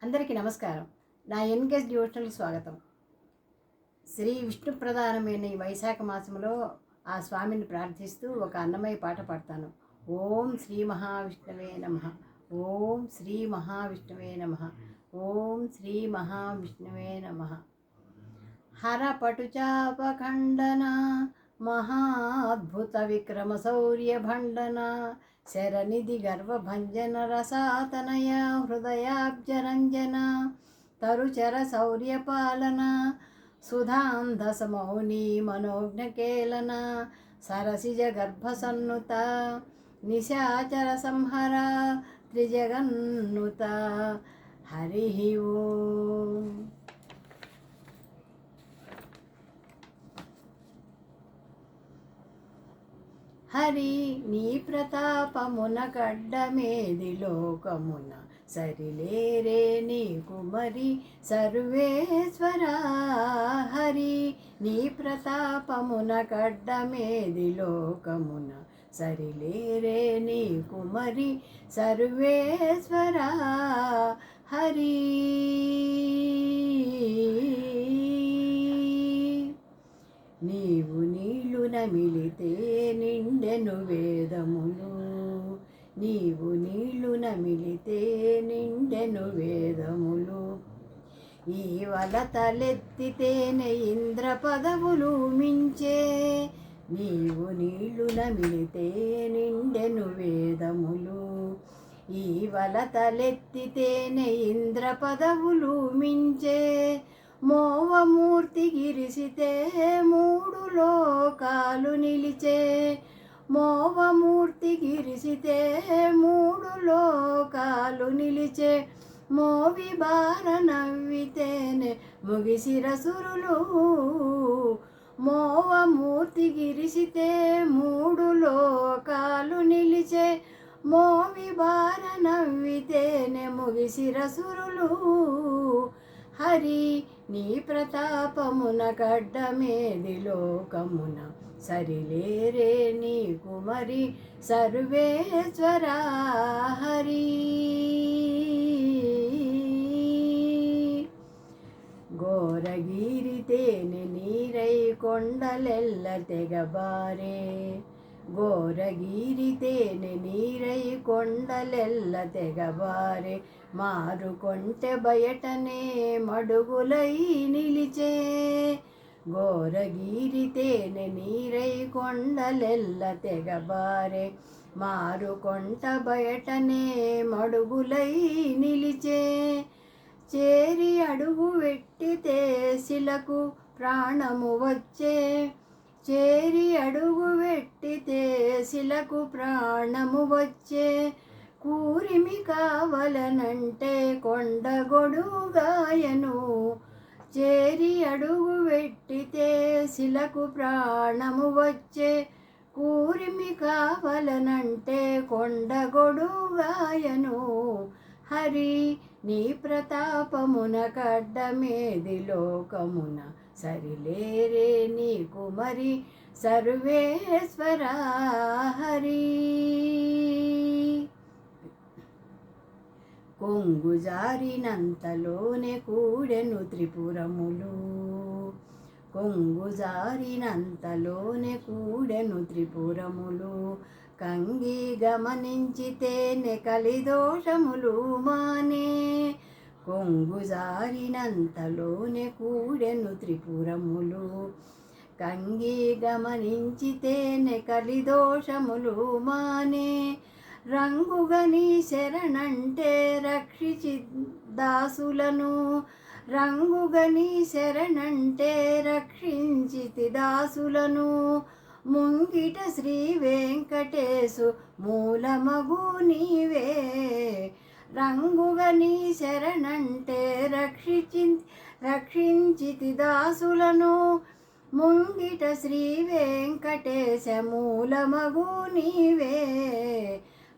అందరికీ నమస్కారం. నా ఎన్‌కేఎస్ డివోషనల్‌కి స్వాగతం. శ్రీ విష్ణు ప్రధానమైన ఈ వైశాఖ మాసంలో ఆ స్వామిని ప్రార్థిస్తూ ఒక అన్నమయ్య పాట పాడతాను. ఓం శ్రీ మహావిష్ణువే నమః. ఓం శ్రీ మహావిష్ణువే నమః. ఓం శ్రీ మహావిష్ణువే నమః. హర పటుచాపఖండన మహాద్భుత విక్రమ శౌర్య భండన శరనిధి గర్వభంజన రసాతనయ హృదయాబ్జరంజన తరుచర శౌర్యపాలన సుధాంధసమౌని మనోజ్ఞకేలన సరసిజ గర్భసన్నుత నిశాచర సంహర త్రిజగన్నుత. హరి ఓం. హరి నీ ప్రతాపమున కడ్డమేది లోకమున సరిలేరే నీకు మరి సర్వేశ్వర. హరి నీ ప్రతాపమున కడ్డమేది లోకమున సరిలేరే నీకు మరి సర్వేశ్వర. హరి నీవు నీళ్లు నమిలితే నిండెను వేదములు. నీవు నీళ్లు నమిలితే నిండెను వేదములు. ఈ వల తలెత్తితేనే ఇంద్ర పదవులు మించే. నీవు నీళ్లు నమిలితే నిండెను వేదములు. ఈ వల తలెత్తితేనే ఇంద్ర పదవులు మించే. మోవమూర్తి గిరిసితే మూడు లోకాలు నిలిచే. మోవమూర్తి గిరిసితే మూడు లోకాలు నిలిచే. మోవి బార నవ్వితేనే ముగిసిరసురులు. మోవమూర్తి గిరిసితే మూడు లోకాలు నిలిచే. మోవి బార నవ్వితేనే ముగిసిరసురులు. హరి నీ ప్రతాపమున కడ్డమేది లోకమున సరిలేరే నీకు మరి సర్వేశ్వర. హరి ఘోరగిరితేనె నీరై కొండలెల్ల తెగబారే. ఘోరగిరితేనె నీరై కొండలెల్ల తెగబారే. మారు కొంటె బయటనే మడుగులై నిలిచే. ఘోరగిరితేనె నీరై కొండలెల్ల తెగబారే. మారు కొంట బయటనే మడుగులై నిలిచే. చేరి అడుగు వెట్టితే శిలకు ప్రాణము వచ్చే. చేరి అడుగు వెట్టితే శిలకు ప్రాణము వచ్చే. కూరిమి కావలనంటే కొండ గొడుగాయను. చేరి అడుగు వెట్టితే శిలకు ప్రాణము వచ్చే. కూరిమి కావలనంటే కొండ గొడుగాయను. హరి నీ ప్రతాపమున కడ్డమేది లోకమున సరిలేరే నీకు మరి సర్వేశ్వర. హరి కొంగు జారినంతలోనే కూడెను త్రిపురములు. కొంగు జారినంతలోనే కూడెను త్రిపురములు. కంగి గమనించితేనే కలిదోషములు మానే. కొంగు జారినంతలోనే కూడెను త్రిపురములు. కంగి గమనించితేనే కలిదోషములు మానే. రంగుగని శరణంటే రక్షించి దాసులను. రంగుగని శరణంటే రక్షించితి దాసులను. ముంగిట శ్రీ వెంకటేశు మూలమగు నీవే. రంగుగని శరణంటే రక్షించితి దాసులను. ముంగిట శ్రీ వెంకటేశ మూలమగు నీవే.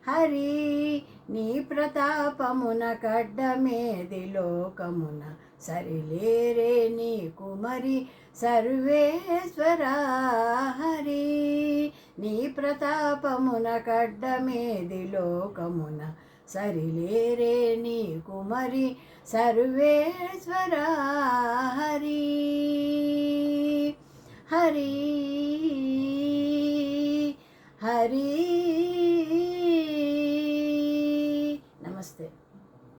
హరి నీ ప్రతాపమున కడ్డమేది లోకమున సరిలేరే నీకు మరి సర్వేశ్వర. హరి నీ ప్రతాపమున కడ్డమేది లోకమున సరిలేరే నీ కుమరి సర్వేశ్వర హరి హరి హరి